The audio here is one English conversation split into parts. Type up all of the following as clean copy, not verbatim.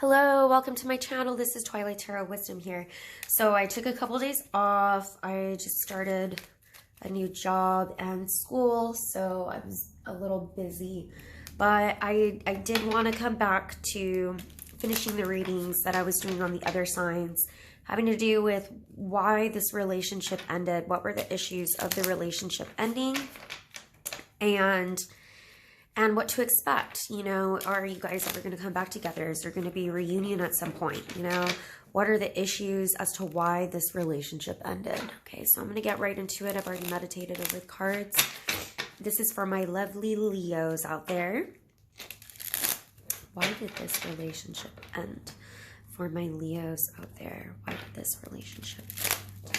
Hello, welcome to my channel. This is Twilight Tarot Wisdom here. So I took a couple days off. I just started a new job and school, so I was a little busy. But I did want to come back to finishing the readings that I was doing on the other signs, having to do with why this relationship ended, what were the issues of the relationship ending, and what to expect. You know, are you guys ever going to come back together? Is there going to be a reunion at some point? You know, what are the issues as to why this relationship ended? Okay, so I'm going to get right into it. I've already meditated over the cards. This is for my lovely Leos out there. Why did this relationship end? For my Leos out there, why did this relationship end?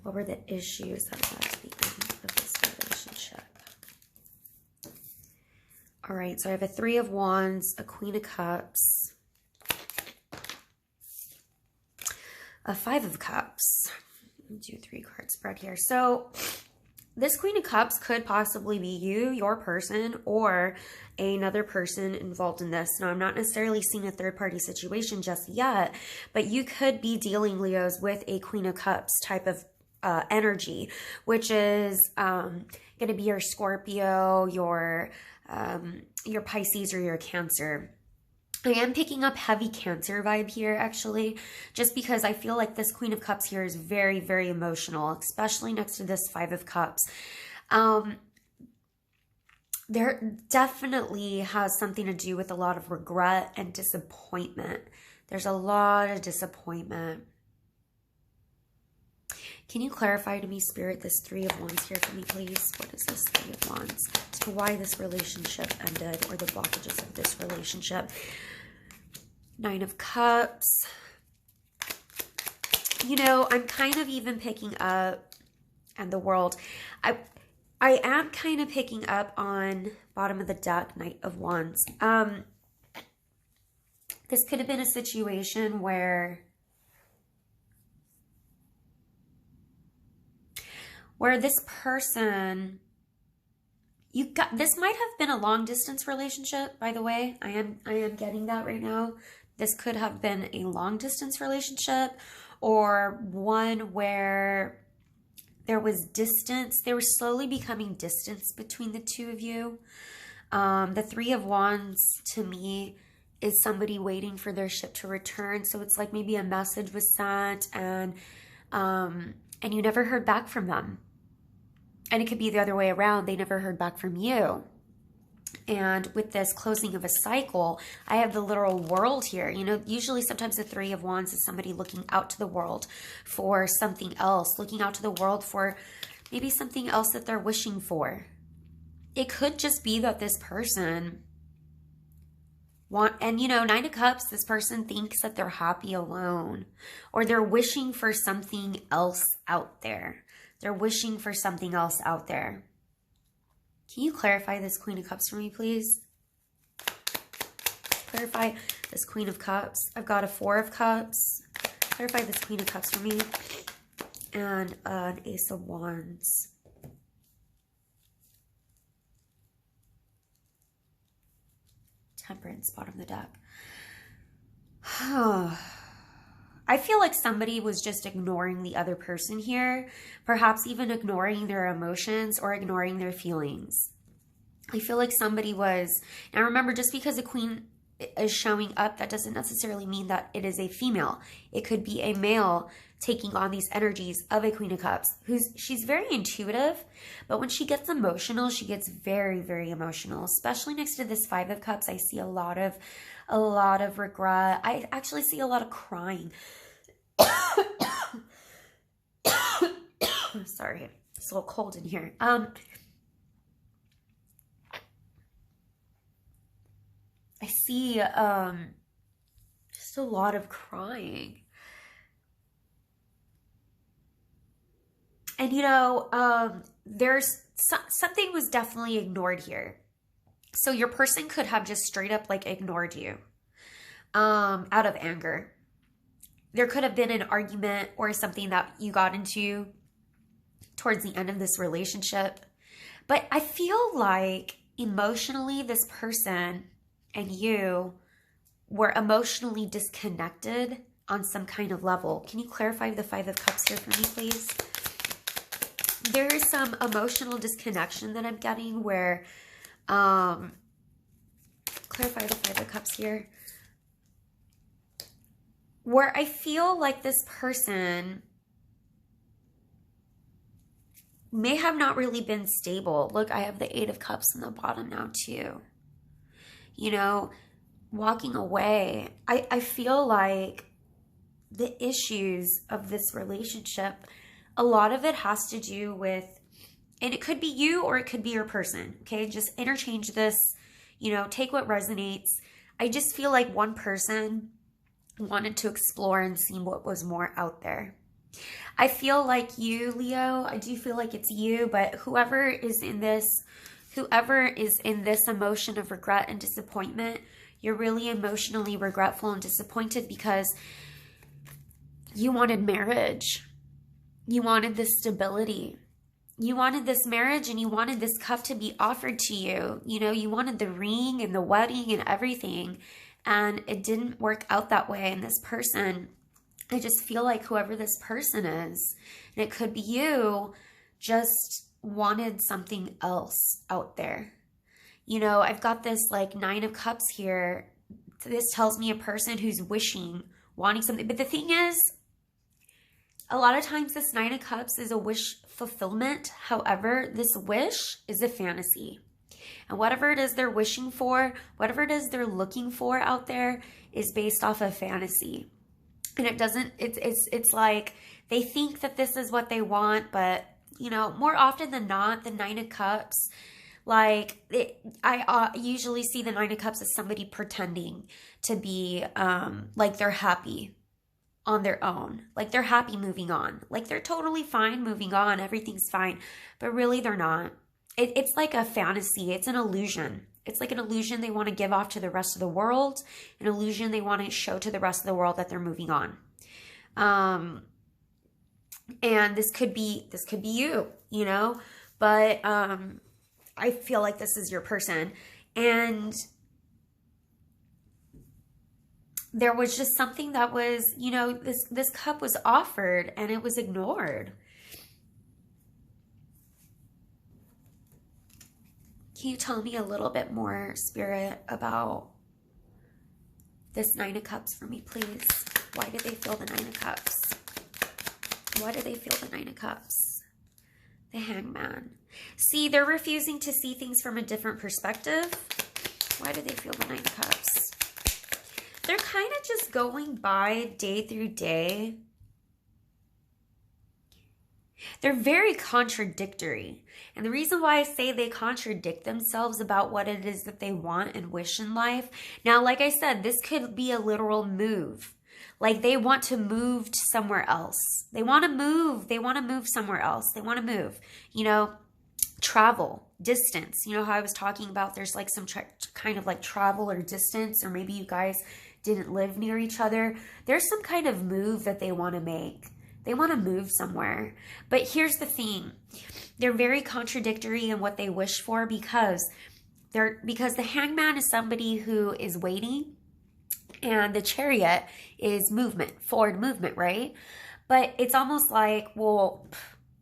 What were the issues that led to the end of this relationship? All right, so I have a Three of Wands, a Queen of Cups, a Five of Cups. Do 3-card spread here. So this Queen of Cups could possibly be you, your person, or another person involved in this. Now, I'm not necessarily seeing a third-party situation just yet, but you could be dealing, Leos, with a Queen of Cups type of energy, which is going to be your Scorpio, your Pisces, or your Cancer. I am picking up heavy Cancer vibe here, actually, just because I feel like this Queen of Cups here is very, very emotional, especially next to this Five of Cups. There definitely has something to do with a lot of regret and disappointment. There's a lot of disappointment. Can you clarify to me, Spirit, this Three of Wands here for me, please? What is this Three of Wands? As to why this relationship ended, or the blockages of this relationship. Nine of Cups. You know, I'm kind of even picking up, and the World. I am kind of picking up on bottom of the deck, Knight of Wands. This could have been a situation where this person, this might have been a long distance relationship, by the way. I am getting that right now. This could have been a long distance relationship, or one where there was distance. There was slowly becoming distance between the two of you. The Three of Wands to me is somebody waiting for their ship to return. So it's like maybe a message was sent and you never heard back from them. And it could be the other way around. They never heard back from you. And with this closing of a cycle, I have the literal world here. You know, usually sometimes the Three of Wands is somebody looking out to the world for something else, looking out to the world for maybe something else that they're wishing for. It could just be that this person and you know, Nine of Cups, this person thinks that they're happy alone, or they're wishing for something else out there. They're wishing for something else out there. Can you clarify this Queen of Cups for me, please? Clarify this Queen of Cups. I've got a Four of Cups. Clarify this Queen of Cups for me. And an Ace of Wands. Temperance, bottom of the deck. I feel like somebody was just ignoring the other person here, perhaps even ignoring their emotions or ignoring their feelings. I feel like somebody was, and remember, just because a queen is showing up, that doesn't necessarily mean that it is a female. It could be a male taking on these energies of a Queen of Cups. She's very intuitive, but when she gets emotional, she gets very, very emotional. Especially next to this Five of Cups, I see a lot of regret. I actually see a lot of crying. Sorry, it's a little cold in here. I see just a lot of crying. And you know, there's something was definitely ignored here. So your person could have just straight up like ignored you out of anger. There could have been an argument or something that you got into towards the end of this relationship. But I feel like emotionally this person and you were emotionally disconnected on some kind of level. Can you clarify the Five of Cups here for me, please? There is some emotional disconnection that I'm getting where, clarify the Five of Cups here, where I feel like this person may have not really been stable. Look, I have the Eight of Cups on the bottom now too. You know, walking away. I feel like the issues of this relationship, a lot of it has to do with, and it could be you or it could be your person, okay? Just interchange this, you know, take what resonates. I just feel like one person wanted to explore and see what was more out there. I feel like you, Leo, I do feel like it's you, but whoever is in this emotion of regret and disappointment, you're really emotionally regretful and disappointed because you wanted marriage. You wanted this stability. You wanted this marriage and you wanted this cup to be offered to you. You know, you wanted the ring and the wedding and everything. And it didn't work out that way. And this person, I just feel like whoever this person is, and it could be you, just wanted something else out there. You know, I've got this like Nine of Cups here. This tells me a person who's wishing, wanting something. But the thing is, a lot of times this Nine of Cups is a wish fulfillment. However, this wish is a fantasy. And whatever it is they're wishing for, whatever it is they're looking for out there is based off of fantasy. And it doesn't, it's like they think that this is what they want, but you know, more often than not, the Nine of Cups, like I usually see the Nine of Cups as somebody pretending to be like they're happy on their own, like they're happy moving on, like they're totally fine moving on, everything's fine, but really they're not. It's like a fantasy. It's an illusion. It's like an illusion they want to give off to the rest of the world, an illusion they want to show to the rest of the world that they're moving on. And this could be you, you know, but I feel like this is your person. And there was just something that was, you know, this cup was offered and it was ignored. Can you tell me a little bit more, Spirit, about this Nine of Cups for me, please? Why do they feel the Nine of Cups? Why do they feel the Nine of Cups? The Hangman. See, they're refusing to see things from a different perspective. Why do they feel the Nine of Cups? They're kind of just going by day through day. They're very contradictory. And the reason why I say they contradict themselves about what it is that they want and wish in life. Now, like I said, this could be a literal move. Like they want to move to somewhere else. They want to move. They want to move somewhere else. They want to move, you know, travel, distance. You know how I was talking about there's like some kind of like travel or distance, or maybe you guys didn't live near each other. There's some kind of move that they want to make. They want to move somewhere. But here's the thing. They're very contradictory in what they wish for because the Hangman is somebody who is waiting and the Chariot is movement, forward movement, right? But it's almost like, well,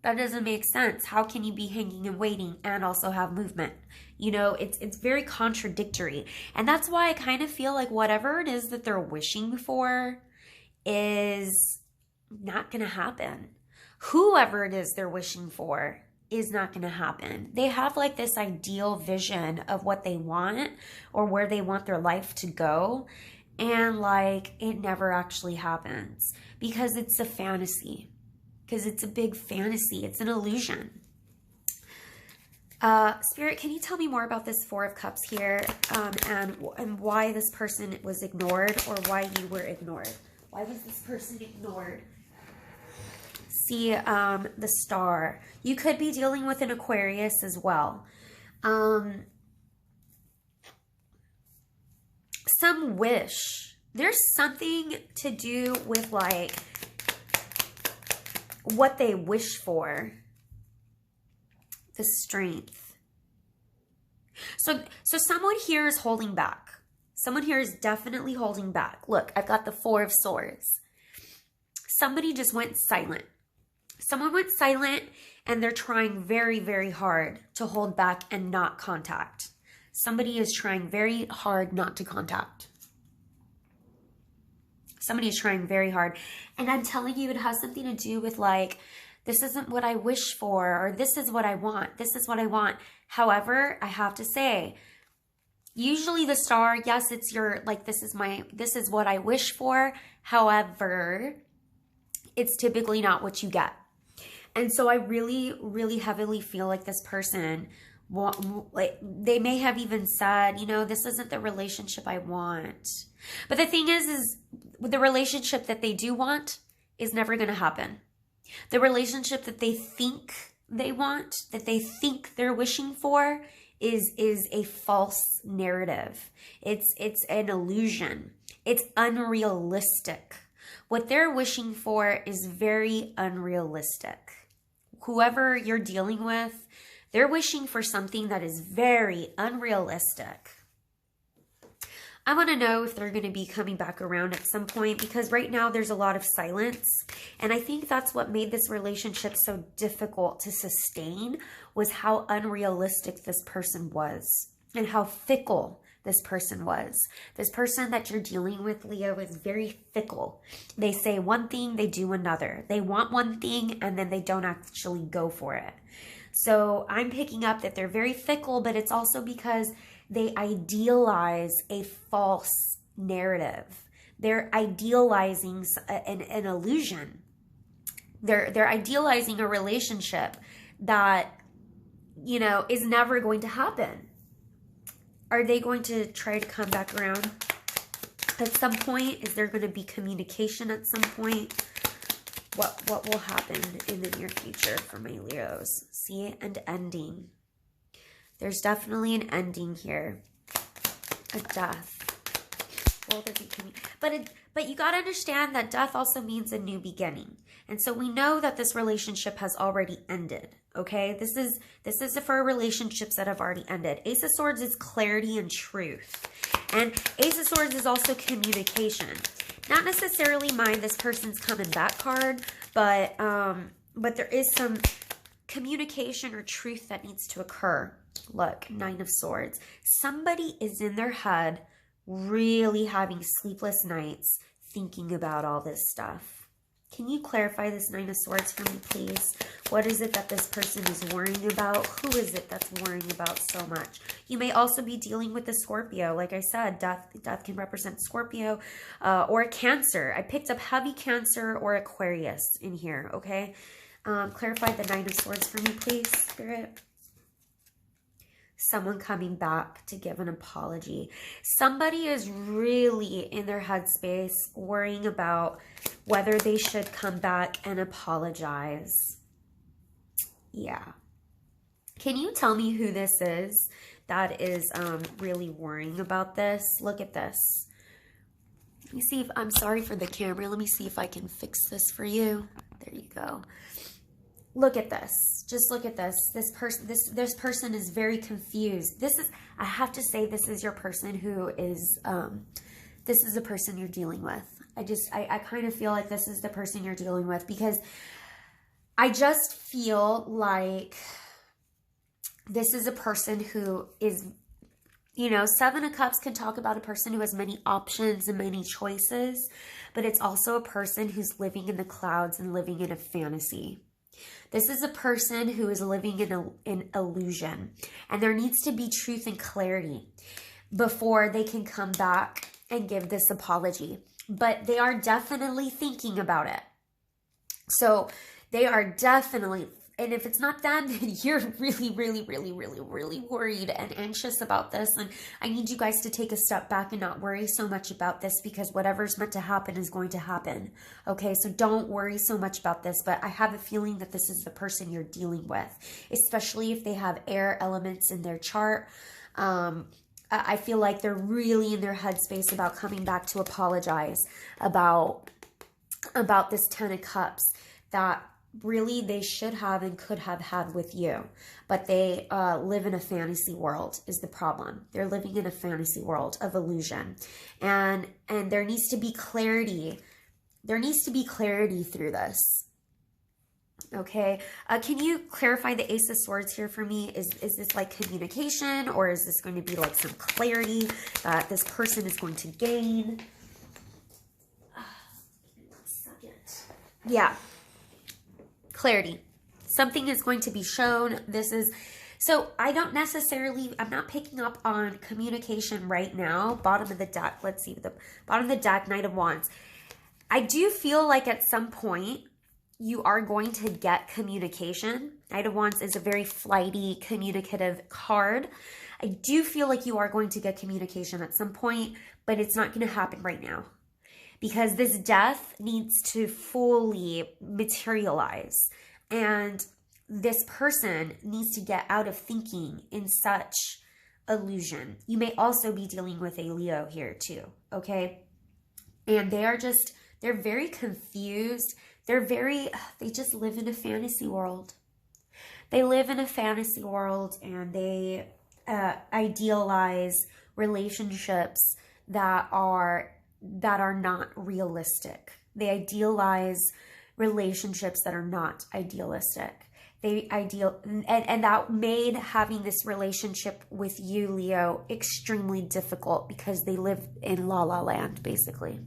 that doesn't make sense. How can you be hanging and waiting and also have movement? You know, it's very contradictory. And that's why I kind of feel like whatever it is that they're wishing for is not going to happen. Whoever it is they're wishing for is not going to happen. They have like this ideal vision of what they want or where they want their life to go. And like it never actually happens because it's a fantasy. Because it's a big fantasy. It's an illusion. Spirit, can you tell me more about this Four of Cups here and why this person was ignored or why you were ignored? Why was this person ignored? See the Star. You could be dealing with an Aquarius as well. Some wish. There's something to do with like what they wish for. The Strength. So someone here is holding back. Someone here is definitely holding back. Look, I've got the Four of Swords. Somebody just went silent. Someone went silent and they're trying very, very hard to hold back and not contact. Somebody is trying very hard not to contact. Somebody is trying very hard. And I'm telling you, it has something to do with like, this isn't what I wish for, or this is what I want. This is what I want. However, I have to say, usually the star, yes, it's your, like, this is what I wish for. However, it's typically not what you get. And so I really, really heavily feel like this person, like, they may have even said, you know, this isn't the relationship I want. But the thing is the relationship that they do want is never going to happen. The relationship that they think they want, that they think they're wishing for, is a false narrative. It's an illusion. It's unrealistic. What they're wishing for is very unrealistic. Whoever you're dealing with, they're wishing for something that is very unrealistic. I want to know if they're going to be coming back around at some point, because right now there's a lot of silence. And I think that's what made this relationship so difficult to sustain, was how unrealistic this person was and how fickle this person was. This person that you're dealing with, Leo, is very fickle. They say one thing, they do another. They want one thing and then they don't actually go for it. So I'm picking up that they're very fickle, but it's also because they idealize a false narrative. They're idealizing an illusion. They're idealizing a relationship that, you know, is never going to happen. Are they going to try to come back around at some point? Is there going to be communication at some point? What will happen in the near future for my Leos? See, and ending. There's definitely an ending here. A death. Well, but you got to understand that death also means a new beginning. And so we know that this relationship has already ended. Okay, this is for relationships that have already ended. Ace of Swords is clarity and truth. And Ace of Swords is also communication. Not necessarily mind this person's coming back card, but there is some communication or truth that needs to occur. Look, Nine of Swords. Somebody is in their head really having sleepless nights thinking about all this stuff. Can you clarify this Nine of Swords for me, please? What is it that this person is worrying about? Who is it that's worrying about so much? You may also be dealing with a Scorpio. Like I said, death can represent Scorpio or a Cancer. I picked up heavy Cancer or Aquarius in here, okay? Clarify the Nine of Swords for me, please, Spirit. Someone coming back to give an apology. Somebody is really in their headspace worrying about whether they should come back and apologize. Yeah. Can you tell me who this is that is really worrying about this? Look at this. Let me see if, I'm sorry for the camera. Let me see if I can fix this for you. There you go. Look at this. Just look at this. This person is very confused. I have to say, this is your person who is, this is the person you're dealing with. I kind of feel like this is the person you're dealing with, because I just feel like this is a person who is, you know, Seven of Cups can talk about a person who has many options and many choices, but it's also a person who's living in the clouds and living in a fantasy. This is a person who is living in an illusion, and there needs to be truth and clarity before they can come back and give this apology. But they are definitely thinking about it. So they are definitely, and if it's not them, then you're really, really, really, really, really worried and anxious about this. And I need you guys to take a step back and not worry so much about this, because whatever's meant to happen is going to happen. Okay, so don't worry so much about this. But I have a feeling that this is the person you're dealing with, especially if they have air elements in their chart. I feel like they're really in their headspace about coming back to apologize about this Ten of Cups that really they should have and could have had with you, but they live in a fantasy world is the problem. They're living in a fantasy world of illusion, and there needs to be clarity. There needs to be clarity through this. Okay, can you clarify the Ace of Swords here for me? Is this like communication, or is this going to be like some clarity that this person is going to gain? Yeah, clarity. Something is going to be shown. This is, so I don't necessarily, I'm not picking up on communication right now. Bottom of the deck, let's see, the bottom of the deck, Knight of Wands. I do feel like at some point you are going to get communication. Knight of Wands is a very flighty, communicative card. I do feel like you are going to get communication at some point, but it's not going to happen right now, because this death needs to fully materialize, and this person needs to get out of thinking in such illusion. You may also be dealing with a Leo here too, okay? And they're very confused. They just live in a fantasy world. They live in a fantasy world, and they idealize relationships that are not realistic. They idealize relationships that are not idealistic. And that made having this relationship with you, Leo, extremely difficult, because they live in La La Land, basically.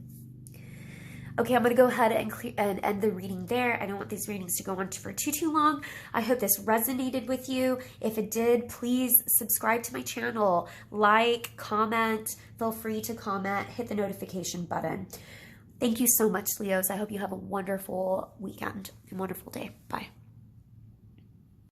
Okay, I'm going to go ahead and end the reading there. I don't want these readings to go on for too long. I hope this resonated with you. If it did, please subscribe to my channel, like, comment, feel free to comment, hit the notification button. Thank you so much, Leos. I hope you have a wonderful weekend and wonderful day. Bye.